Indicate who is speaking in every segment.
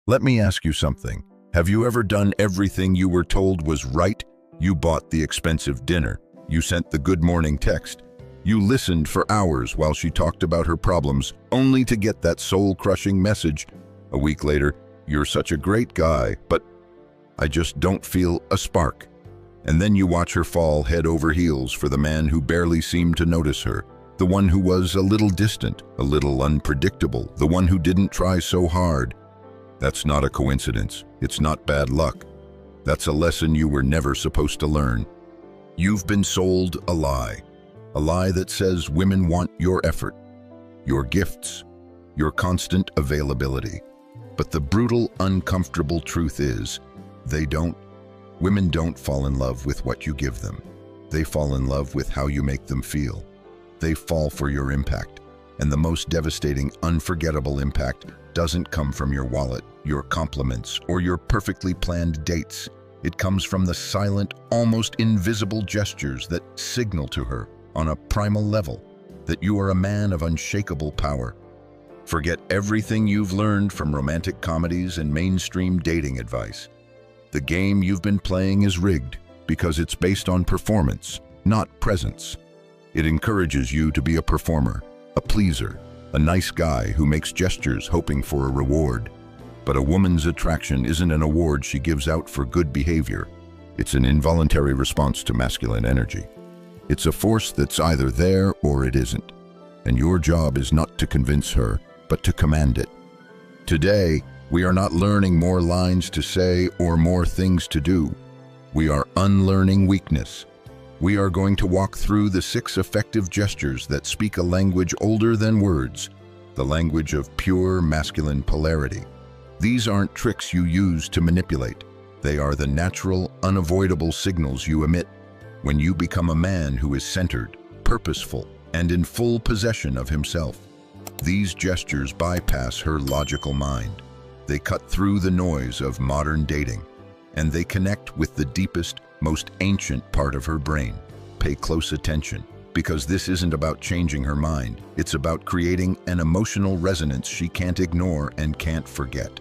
Speaker 1: Let me ask you something. Have you ever done everything you were told was right? You bought the expensive dinner. You sent the good morning text. You listened for hours while she talked about her problems, only to get that soul-crushing message. A week later, "You're such a great guy, but I just don't feel a spark." And then you watch her fall head over heels for the man who barely seemed to notice her, the one who was a little distant, a little unpredictable, the one who didn't try so hard. That's not a coincidence. It's not bad luck. That's a lesson you were never supposed to learn. You've been sold a lie that says women want your effort, your gifts, your constant availability. But the brutal, uncomfortable truth is, they don't. Women don't fall in love with what you give them. They fall in love with how you make them feel. They fall for your impact. And the most devastating, unforgettable impact doesn't come from your wallet, your compliments, or your perfectly planned dates. It comes from the silent, almost invisible gestures that signal to her, on a primal level, that you are a man of unshakable power. Forget everything you've learned from romantic comedies and mainstream dating advice. The game you've been playing is rigged because it's based on performance, not presence. It encourages you to be a performer, a pleaser, a nice guy who makes gestures hoping for a reward. But a woman's attraction isn't an award she gives out for good behavior. It's an involuntary response to masculine energy. It's a force that's either there or it isn't. And your job is not to convince her, but to command it. Today, we are not learning more lines to say or more things to do. We are unlearning weakness. We are going to walk through the 6 effective gestures that speak a language older than words, the language of pure masculine polarity. These aren't tricks you use to manipulate. They are the natural, unavoidable signals you emit when you become a man who is centered, purposeful, and in full possession of himself. These gestures bypass her logical mind. They cut through the noise of modern dating, and they connect with the deepest, most ancient part of her brain. Pay close attention, because this isn't about changing her mind. It's about creating an emotional resonance she can't ignore and can't forget.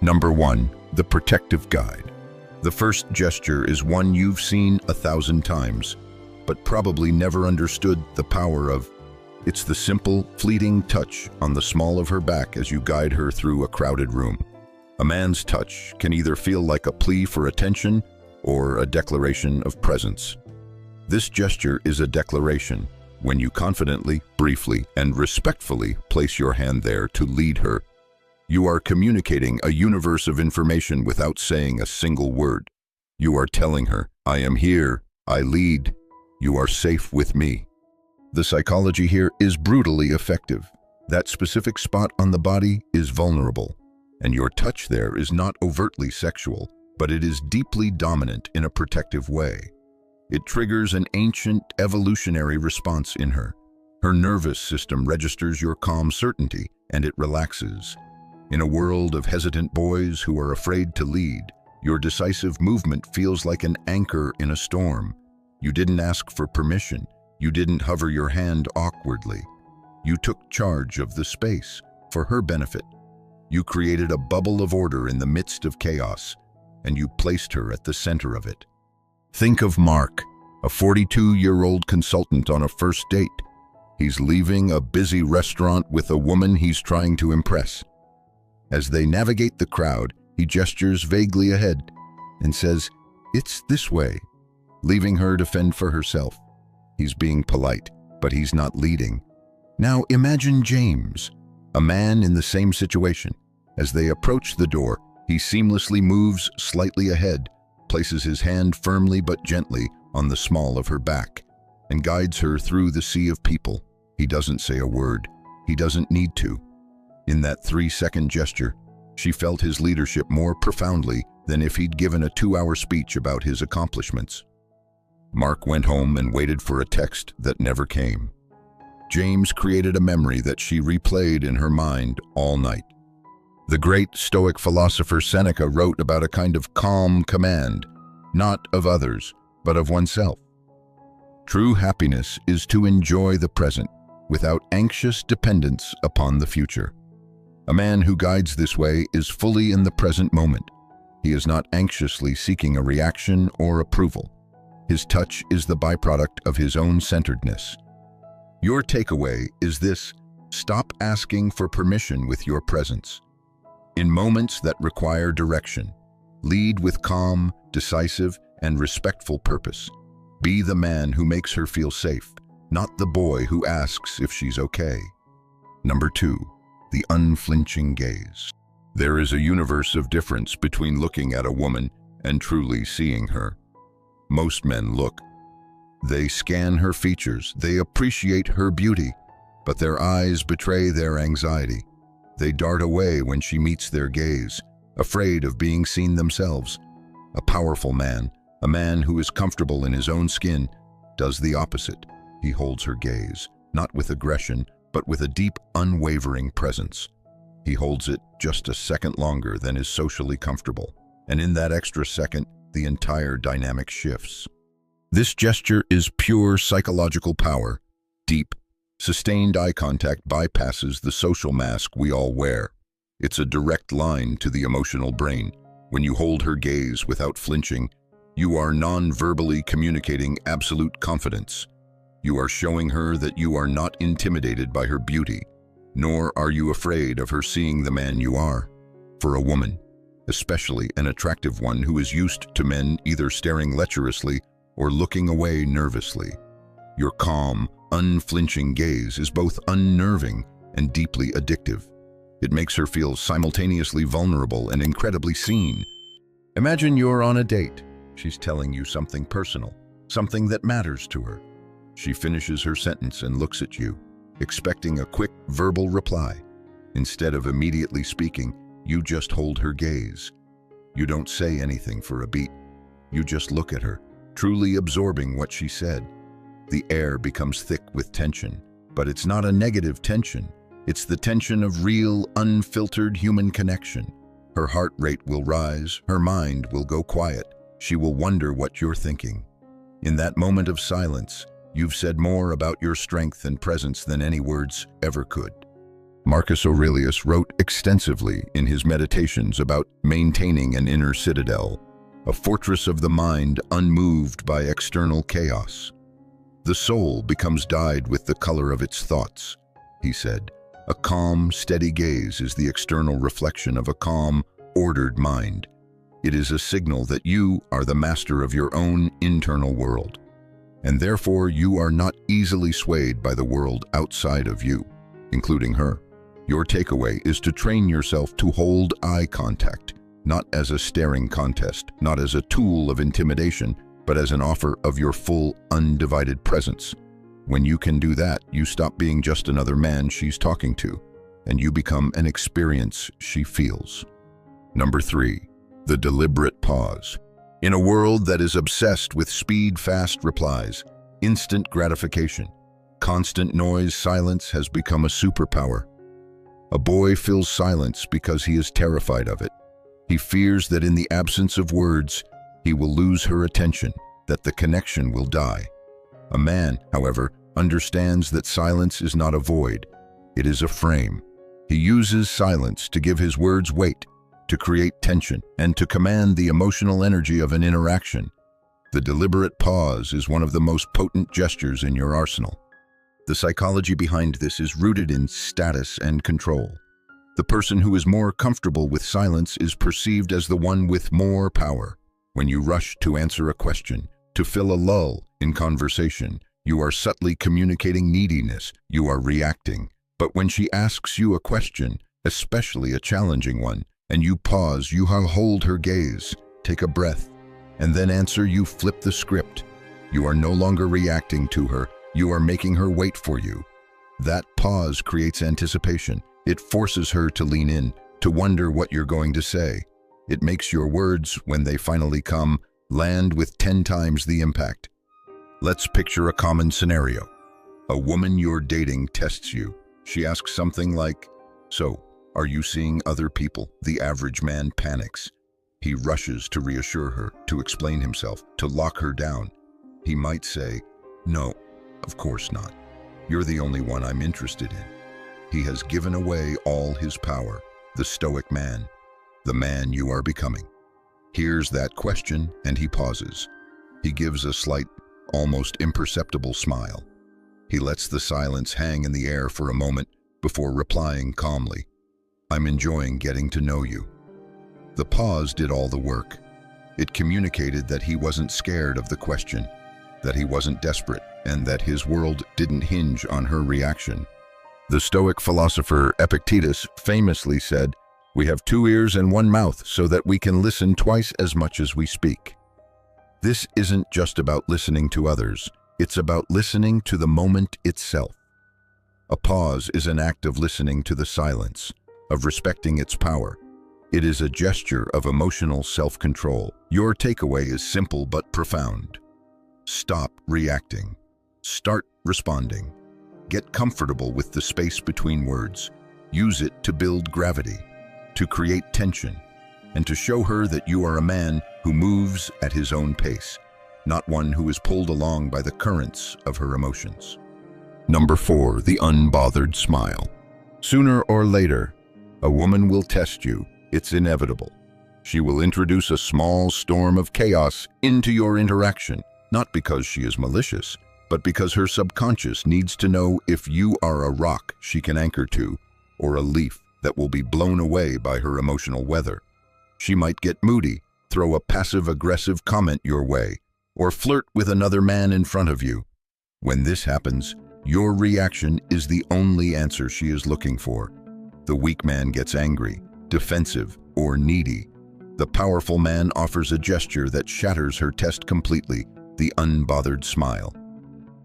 Speaker 1: Number 1, the protective guide. The first gesture is one you've seen 1,000 times, but probably never understood the power of. It's the simple, fleeting touch on the small of her back as you guide her through a crowded room. A man's touch can either feel like a plea for attention or a declaration of presence. This gesture is a declaration when you confidently, briefly, and respectfully place your hand there to lead her. You are communicating a universe of information without saying a single word. You are telling her, "I am here, I lead, you are safe with me." The psychology here is brutally effective. That specific spot on the body is vulnerable, and your touch there is not overtly sexual, but it is deeply dominant in a protective way. It triggers an ancient evolutionary response in her. Her nervous system registers your calm certainty, and it relaxes. In a world of hesitant boys who are afraid to lead, your decisive movement feels like an anchor in a storm. You didn't ask for permission. You didn't hover your hand awkwardly. You took charge of the space for her benefit. You created a bubble of order in the midst of chaos, and you placed her at the center of it. Think of Mark, a 42-year-old consultant on a first date. He's leaving a busy restaurant with a woman he's trying to impress. As they navigate the crowd, he gestures vaguely ahead and says, "It's this way," leaving her to fend for herself. He's being polite, but he's not leading. Now imagine James, a man in the same situation. As they approach the door, he seamlessly moves slightly ahead, places his hand firmly but gently on the small of her back, and guides her through the sea of people. He doesn't say a word. He doesn't need to. In that 3-second gesture, she felt his leadership more profoundly than if he'd given a 2-hour speech about his accomplishments. Mark went home and waited for a text that never came. James created a memory that she replayed in her mind all night. The great Stoic philosopher Seneca wrote about a kind of calm command, not of others, but of oneself. True happiness is to enjoy the present without anxious dependence upon the future. A man who guides this way is fully in the present moment. He is not anxiously seeking a reaction or approval. His touch is the byproduct of his own centeredness. Your takeaway is this: stop asking for permission with your presence. In moments that require direction, lead with calm, decisive, and respectful purpose. Be the man who makes her feel safe, not the boy who asks if she's okay. Number 2, the unflinching gaze. There is a universe of difference between looking at a woman and truly seeing her. Most men look. They scan her features, they appreciate her beauty, but their eyes betray their anxiety. They dart away when she meets their gaze, afraid of being seen themselves. A powerful man, a man who is comfortable in his own skin, does the opposite. He holds her gaze, not with aggression, but with a deep, unwavering presence. He holds it just a second longer than is socially comfortable, and in that extra second, the entire dynamic shifts. This gesture is pure psychological power. Deep, sustained eye contact bypasses the social mask we all wear. It's a direct line to the emotional brain. When you hold her gaze without flinching, you are non-verbally communicating absolute confidence. You are showing her that you are not intimidated by her beauty, nor are you afraid of her seeing the man you are. For a woman, especially an attractive one who is used to men either staring lecherously or looking away nervously, your calm, unflinching gaze is both unnerving and deeply addictive. It makes her feel simultaneously vulnerable and incredibly seen. Imagine you're on a date. She's telling you something personal, something that matters to her. She finishes her sentence and looks at you, expecting a quick verbal reply. Instead of immediately speaking, you just hold her gaze. You don't say anything for a beat. You just look at her, truly absorbing what she said. The air becomes thick with tension, but it's not a negative tension. It's the tension of real, unfiltered human connection. Her heart rate will rise, her mind will go quiet. She will wonder what you're thinking. In that moment of silence, you've said more about your strength and presence than any words ever could. Marcus Aurelius wrote extensively in his Meditations about maintaining an inner citadel, a fortress of the mind unmoved by external chaos. The soul becomes dyed with the color of its thoughts, he said. A calm, steady gaze is the external reflection of a calm, ordered mind. It is a signal that you are the master of your own internal world, and therefore you are not easily swayed by the world outside of you, including her. Your takeaway is to train yourself to hold eye contact, not as a staring contest, not as a tool of intimidation, but as an offer of your full, undivided presence. When you can do that, you stop being just another man she's talking to, and you become an experience she feels. Number 3, the deliberate pause. In a world that is obsessed with speed-fast replies, instant gratification, constant noise, silence has become a superpower. A boy fills silence because he is terrified of it. He fears that in the absence of words, he will lose her attention, that the connection will die. A man, however, understands that silence is not a void, it is a frame. He uses silence to give his words weight, to create tension, and to command the emotional energy of an interaction. The deliberate pause is one of the most potent gestures in your arsenal. The psychology behind this is rooted in status and control. The person who is more comfortable with silence is perceived as the one with more power. When you rush to answer a question, to fill a lull in conversation, you are subtly communicating neediness, you are reacting. But when she asks you a question, especially a challenging one, and you pause, you hold her gaze, take a breath, and then answer, you flip the script. You are no longer reacting to her, you are making her wait for you. That pause creates anticipation. It forces her to lean in, to wonder what you're going to say. It makes your words, when they finally come, land with 10 times the impact. Let's picture a common scenario. A woman you're dating tests you. She asks something like, "So, are you seeing other people?" The average man panics. He rushes to reassure her, to explain himself, to lock her down. He might say, "No, of course not. You're the only one I'm interested in." He has given away all his power. the Stoic man, the man you are becoming? Hears that question and he pauses. He gives a slight, almost imperceptible smile. He lets the silence hang in the air for a moment before replying calmly, "I'm enjoying getting to know you." The pause did all the work. It communicated that he wasn't scared of the question, that he wasn't desperate, and that his world didn't hinge on her reaction. The Stoic philosopher Epictetus famously said, "We have 2 ears and 1 mouth so that we can listen twice as much as we speak." This isn't just about listening to others, it's about listening to the moment itself. A pause is an act of listening to the silence, of respecting its power. It is a gesture of emotional self-control. Your takeaway is simple but profound. Stop reacting. Start responding. Get comfortable with the space between words. Use it to build gravity, to create tension, and to show her that you are a man who moves at his own pace, not one who is pulled along by the currents of her emotions. Number 4, the unbothered smile. Sooner or later, a woman will test you. It's inevitable. She will introduce a small storm of chaos into your interaction, not because she is malicious, but because her subconscious needs to know if you are a rock she can anchor to, or a leaf that will be blown away by her emotional weather. She might get moody, throw a passive-aggressive comment your way, or flirt with another man in front of you. When this happens, your reaction is the only answer she is looking for. The weak man gets angry, defensive, or needy. The powerful man offers a gesture that shatters her test completely, the unbothered smile.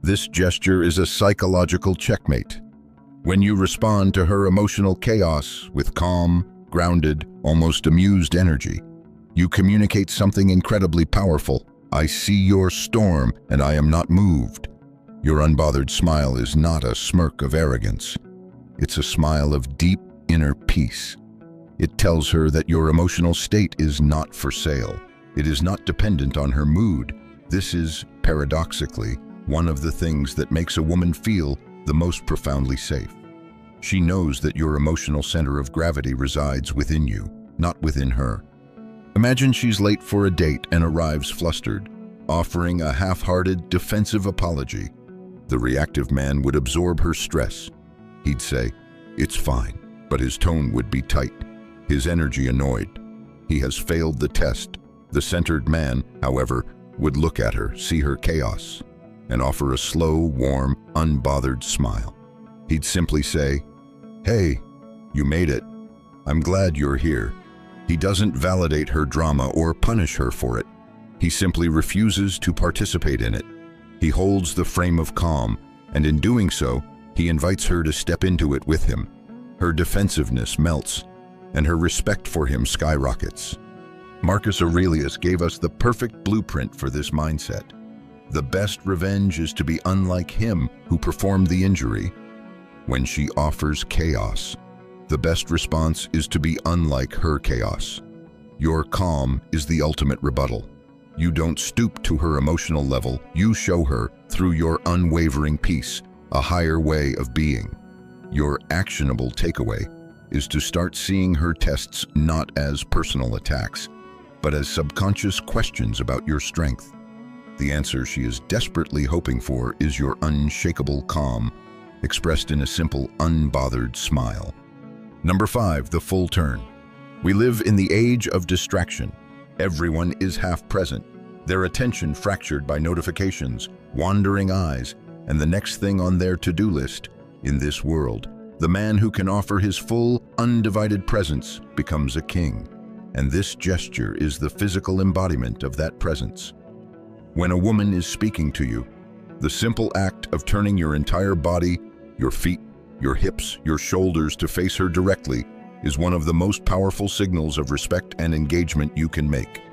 Speaker 1: This gesture is a psychological checkmate. When you respond to her emotional chaos with calm, grounded, almost amused energy, you communicate something incredibly powerful. I see your storm and I am not moved. Your unbothered smile is not a smirk of arrogance. It's a smile of deep inner peace. It tells her that your emotional state is not for sale. It is not dependent on her mood. This is, paradoxically, one of the things that makes a woman feel the most profoundly safe. She knows that your emotional center of gravity resides within you, not within her. Imagine she's late for a date and arrives flustered, offering a half-hearted, defensive apology. The reactive man would absorb her stress. He'd say, "It's fine," but his tone would be tight, his energy annoyed. He has failed the test. The centered man, however, would look at her, see her chaos, and offer a slow, warm, unbothered smile. He'd simply say, "Hey, you made it. I'm glad you're here." He doesn't validate her drama or punish her for it. He simply refuses to participate in it. He holds the frame of calm, and in doing so, he invites her to step into it with him. Her defensiveness melts, and her respect for him skyrockets. Marcus Aurelius gave us the perfect blueprint for this mindset. The best revenge is to be unlike him who performed the injury. When she offers chaos, the best response is to be unlike her chaos. Your calm is the ultimate rebuttal. You don't stoop to her emotional level, you show her, through your unwavering peace, a higher way of being. Your actionable takeaway is to start seeing her tests not as personal attacks, but as subconscious questions about your strength. The answer she is desperately hoping for is your unshakable calm, expressed in a simple, unbothered smile. Number 5, the full turn. We live in the age of distraction. Everyone is half present, their attention fractured by notifications, wandering eyes, and the next thing on their to-do list. In this world, the man who can offer his full, undivided presence becomes a king, and this gesture is the physical embodiment of that presence. When a woman is speaking to you, the simple act of turning your entire body, your feet, your hips, your shoulders to face her directly is one of the most powerful signals of respect and engagement you can make.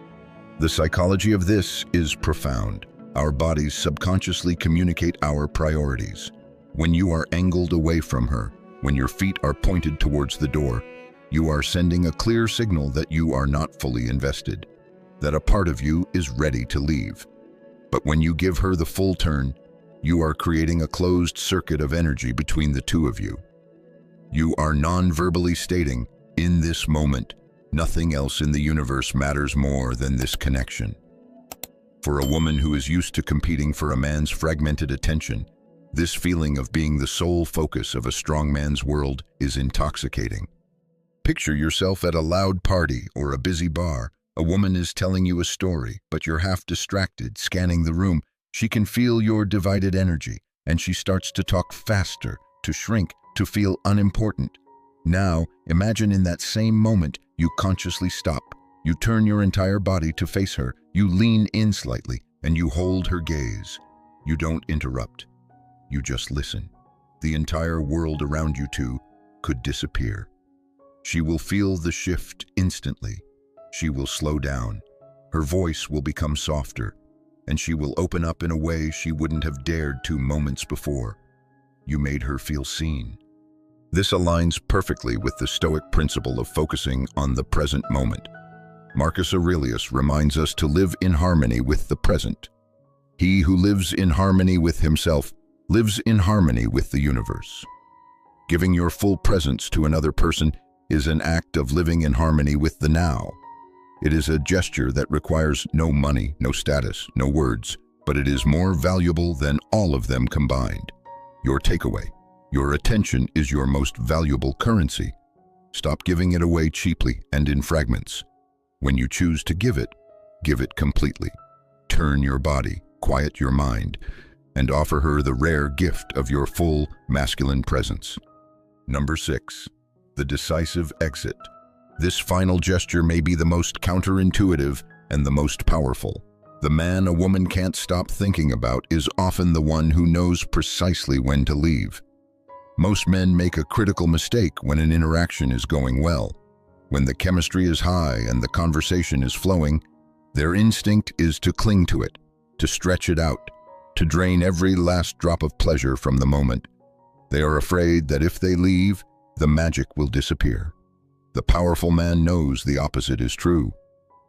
Speaker 1: The psychology of this is profound. Our bodies subconsciously communicate our priorities. When you are angled away from her, when your feet are pointed towards the door, you are sending a clear signal that you are not fully invested, that a part of you is ready to leave. But when you give her the full turn, you are creating a closed circuit of energy between the two of you. You are non-verbally stating, In this moment, nothing else in the universe matters more than this connection. For a woman who is used to competing for a man's fragmented attention, this feeling of being the sole focus of a strong man's world is intoxicating. Picture yourself at a loud party or a busy bar. A woman is telling you a story, but you're half distracted, scanning the room. She can feel your divided energy, and she starts to talk faster, to shrink, to feel unimportant. Now, imagine in that same moment, you consciously stop. You turn your entire body to face her. You lean in slightly, and you hold her gaze. You don't interrupt. You just listen. The entire world around you two could disappear. She will feel the shift instantly. She will slow down. Her voice will become softer, and she will open up in a way she wouldn't have dared to moments before. You made her feel seen. This aligns perfectly with the Stoic principle of focusing on the present moment. Marcus Aurelius reminds us to live in harmony with the present. He who lives in harmony with himself lives in harmony with the universe. Giving your full presence to another person is an act of living in harmony with the now. It is a gesture that requires no money, no status, no words, but it is more valuable than all of them combined. Your takeaway: your attention is your most valuable currency. Stop giving it away cheaply and in fragments. When you choose to give it completely. Turn your body, quiet your mind, and offer her the rare gift of your full masculine presence. Number 6. The decisive exit. This final gesture may be the most counterintuitive and the most powerful. The man a woman can't stop thinking about is often the one who knows precisely when to leave. Most men make a critical mistake when an interaction is going well. When the chemistry is high and the conversation is flowing, their instinct is to cling to it, to stretch it out, to drain every last drop of pleasure from the moment. They are afraid that if they leave, the magic will disappear. The powerful man knows the opposite is true.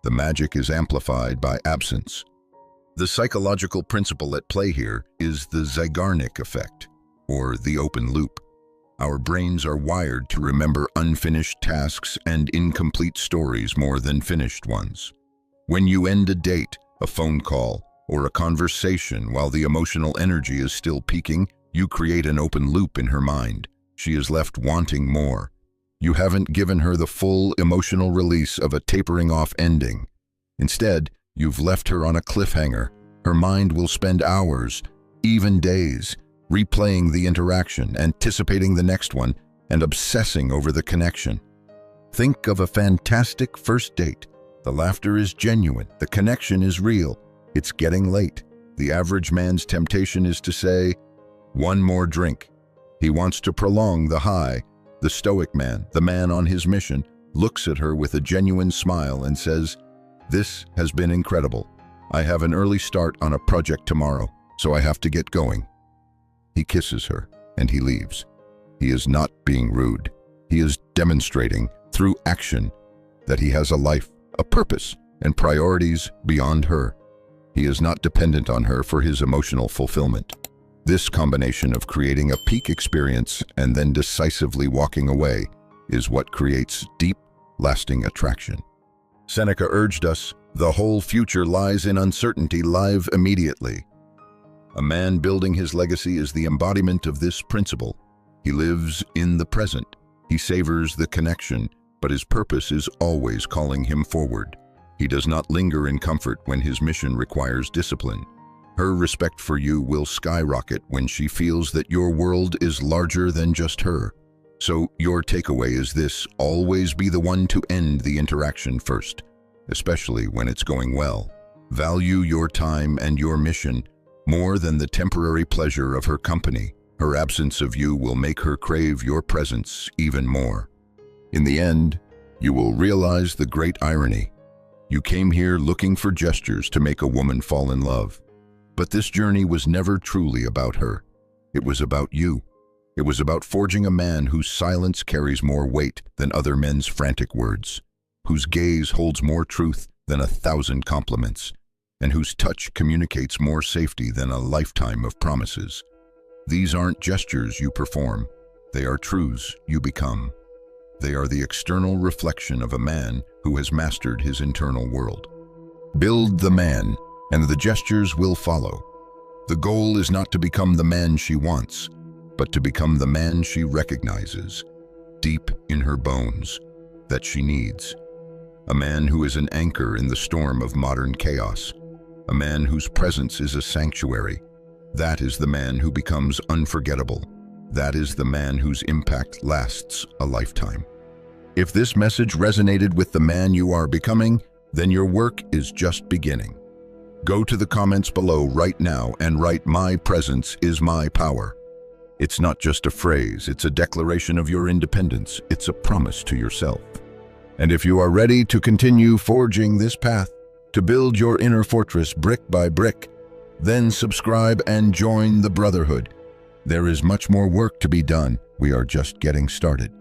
Speaker 1: The magic is amplified by absence. The psychological principle at play here is the Zeigarnik effect, or the open loop. Our brains are wired to remember unfinished tasks and incomplete stories more than finished ones. When you end a date, a phone call, or a conversation while the emotional energy is still peaking, you create an open loop in her mind. She is left wanting more. You haven't given her the full emotional release of a tapering off ending. Instead, you've left her on a cliffhanger. Her mind will spend hours, even days, replaying the interaction, anticipating the next one, and obsessing over the connection. Think of a fantastic first date. The laughter is genuine. The connection is real. It's getting late. The average man's temptation is to say, "One more drink." He wants to prolong the high. The Stoic man, the man on his mission, looks at her with a genuine smile and says, "This has been incredible. I have an early start on a project tomorrow, so I have to get going." He kisses her, and he leaves. He is not being rude. He is demonstrating, through action, that he has a life, a purpose, and priorities beyond her. He is not dependent on her for his emotional fulfillment. This combination of creating a peak experience and then decisively walking away is what creates deep, lasting attraction. Seneca urged us, "The whole future lies in uncertainty, live immediately." A man building his legacy is the embodiment of this principle. He lives in the present. He savors the connection, but his purpose is always calling him forward. He does not linger in comfort when his mission requires discipline. Her respect for you will skyrocket when she feels that your world is larger than just her. So your takeaway is this: always be the one to end the interaction first, especially when it's going well. Value your time and your mission more than the temporary pleasure of her company. Her absence of you will make her crave your presence even more. In the end, you will realize the great irony. You came here looking for gestures to make a woman fall in love. But this journey was never truly about her. It was about you. It was about forging a man whose silence carries more weight than other men's frantic words, whose gaze holds more truth than 1,000 compliments, and whose touch communicates more safety than a lifetime of promises. These aren't gestures you perform. They are truths you become. They are the external reflection of a man who has mastered his internal world. Build the man, and the gestures will follow. The goal is not to become the man she wants, but to become the man she recognizes, deep in her bones, that she needs. A man who is an anchor in the storm of modern chaos. A man whose presence is a sanctuary. That is the man who becomes unforgettable. That is the man whose impact lasts a lifetime. If this message resonated with the man you are becoming, then your work is just beginning. Go to the comments below right now and write, "My presence is my power." It's not just a phrase, it's a declaration of your independence. It's a promise to yourself. And if you are ready to continue forging this path, to build your inner fortress brick by brick, then subscribe and join the brotherhood. There is much more work to be done. We are just getting started.